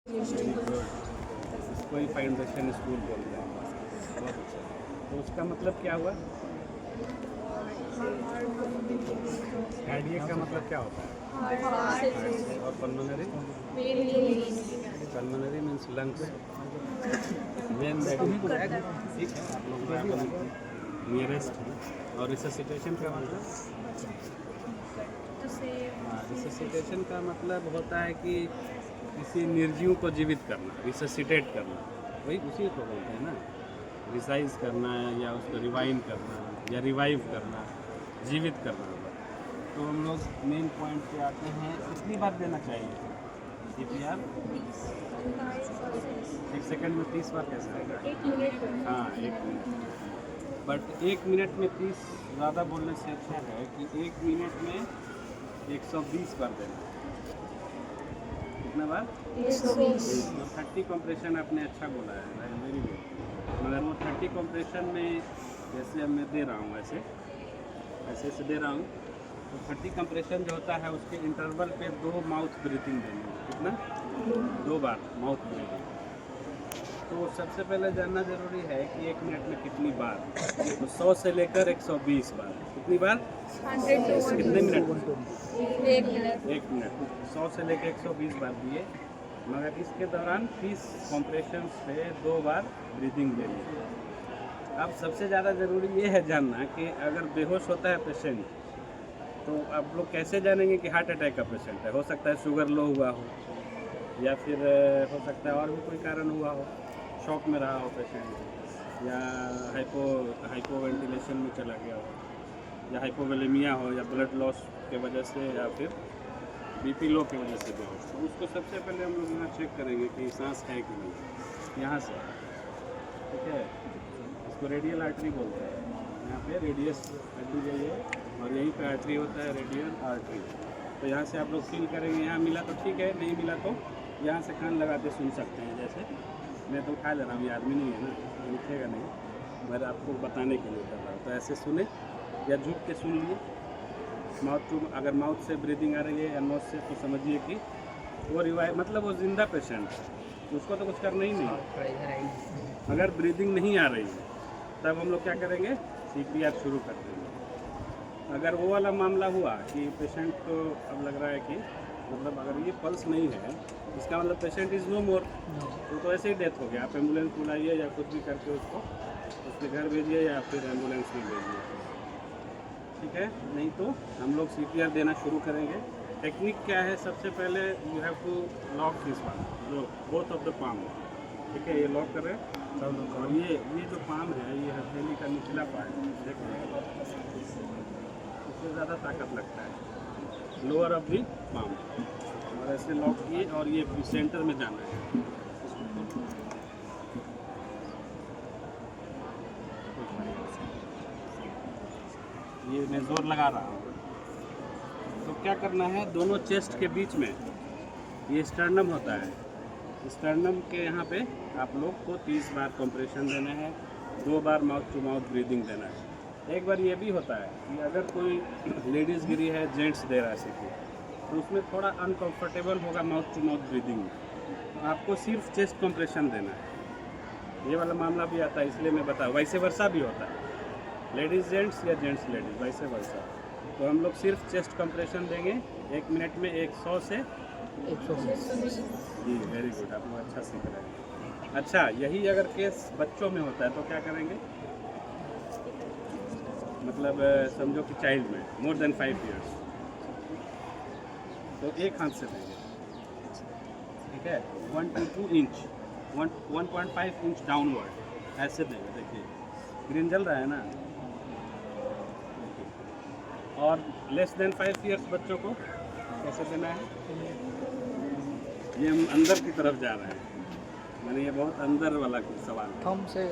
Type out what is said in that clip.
Very good, इसको ही foundation school बोलते हैं। बहुत अच्छा। तो उसका मतलब क्या हुआ? कार्डियक का मतलब क्या होता है? और pulmonary? Pulmonary means lungs. When ठीक है, आप लोग नियरेस्ट है। और रिससिटेशन का मतलब? रिससिटेशन का मतलब होता है कि किसी निर्जीव को जीवित करना, रिससिटेट करना, वही उसी को बोलते हैं ना। रिसाइज करना या उसको रिवाइव करना या रिवाइव करना, जीवित करना होगा। तो हम लोग मेन पॉइंट पे आते हैं, कितनी बार देना चाहिए CPR? 1 सेकंड में 30 बार कैसे आएगा? हाँ, 1 मिनट। बट 1 मिनट में 30 ज़्यादा बोलने से अच्छा है कि 1 मिनट में 120 बार देना। कितना बार? 120। तो 30 कंप्रेशन आपने अच्छा बोला है, वेरी गुड। मगर वो 30 कंप्रेशन में जैसे अब मैं दे रहा हूँ ऐसे से दे रहा हूँ, तो 30 कंप्रेशन जो होता है उसके इंटरवल पे 2 माउथ ब्रीथिंग देनी है। कितना? 2 बार माउथ ब्रीथिंग। तो सबसे पहले जानना जरूरी है कि 1 मिनट में कितनी बार। तो 100 से लेकर 120 बार। कितनी बार? 100 कितने मिनट? 1 मिनट। 1 मिनट। 100 से लेकर 120 बार दिए, मगर इसके दौरान 30 कॉम्प्रेशन पे 2 बार ब्रीदिंग देनी है। अब सबसे ज़्यादा ज़रूरी ये है जानना कि अगर बेहोश होता है पेशेंट, तो आप लोग कैसे जानेंगे कि हार्ट अटैक का पेशेंट है? हो सकता है शुगर लो हुआ हो, या फिर हो सकता है और भी कोई कारण हुआ हो, शॉक में रहा हो पेशेंट, या हाइपो वेंटिलेशन में चला गया हो, या हाइपोवोलेमिया हो, या ब्लड लॉस के वजह से, या फिर BP लो की वजह से भी हो। तो उसको सबसे पहले हम लोग यहाँ चेक करेंगे कि सांस है कि नहीं, यहाँ से। ठीक है, इसको रेडियल आर्टरी बोलते हैं। यहाँ पे रेडियस आर्टरी है और यहीं पे आर्टरी होता है, रेडियल आर्टरी। तो यहाँ से आप लोग फील करेंगे, यहाँ मिला तो ठीक है, नहीं मिला तो यहाँ से कान लगा के सुन सकते हैं। जैसे मैं तो उठा ले रहा हूँ, ये आदमी नहीं है ना, लिखेगा नहीं, मैं आपको बताने के लिए कर रहा हूँ। तो ऐसे सुने या झुक के सुन लिए। माउथ टू, अगर माउथ से ब्रीदिंग आ रही है या नोज से, तो समझिए कि वो रिवाइव, मतलब वो जिंदा पेशेंट है, उसको तो कुछ करना ही नहीं। अगर ब्रीदिंग नहीं आ रही है तब हम लोग क्या करेंगे? CPR शुरू कर देंगे। अगर वो वाला मामला हुआ कि पेशेंट को अब लग रहा है कि मतलब अगर ये पल्स नहीं है, इसका मतलब पेशेंट इज़ नो मोर, तो ऐसे ही डेथ हो गया। आप एम्बुलेंस बुलाइए या कुछ भी करके उसको उसके घर भेजिए या फिर एम्बुलेंस में भेजिए। ठीक है, नहीं तो हम लोग CPR देना शुरू करेंगे। टेक्निक क्या है? सबसे पहले you have to lock this one, जो बोथ ऑफ द पाम। ठीक है, ये लॉक करें। और ये जो पाम है, ये हथेली का निचला पार्ट, देखो इससे ज़्यादा ताकत लगता है, लोअर ऑफ दी पाम। और ऐसे लॉक किए और ये सेंटर में जाना है। ये मैं जोर लगा रहा हूँ। तो क्या करना है, दोनों चेस्ट के बीच में ये स्टर्नम होता है, स्टर्नम के यहाँ पे आप लोग को 30 बार कंप्रेशन देना है, 2 बार माउथ टू माउथ ब्रीदिंग देना है। एक बार ये भी होता है कि अगर कोई लेडीज़ गिरी है, जेंट्स दे रहा है CPR, तो उसमें थोड़ा अनकंफर्टेबल होगा माउथ टू माउथ ब्रीदिंग में, तो आपको सिर्फ चेस्ट कंप्रेशन देना है। ये वाला मामला भी आता है, इसलिए मैं बता, वैसे वर्षा भी होता है, लेडीज़ जेंट्स या जेंट्स लेडीज़, वैसे वर्षा। तो हम लोग सिर्फ चेस्ट कंप्रेशन देंगे 1 मिनट में 100 से 120। जी वेरी गुड, आप लोग अच्छा सीख रहे हैं। अच्छा, यही अगर केस बच्चों में होता है तो क्या करेंगे? मतलब समझो कि चाइल्ड में मोर देन 5 ईयर्स, तो एक हाथ से देंगे। ठीक है, 1 to 2 इंच, 1.5 इंच डाउनवर्ड ऐसे देंगे। देखिए ग्रीन जल रहा है ना। और लेस देन 5 ईयर्स बच्चों को कैसे देना है? ये हम अंदर की तरफ जा रहे हैं, मैंने ये बहुत अंदर वाला सवाल है। थंब से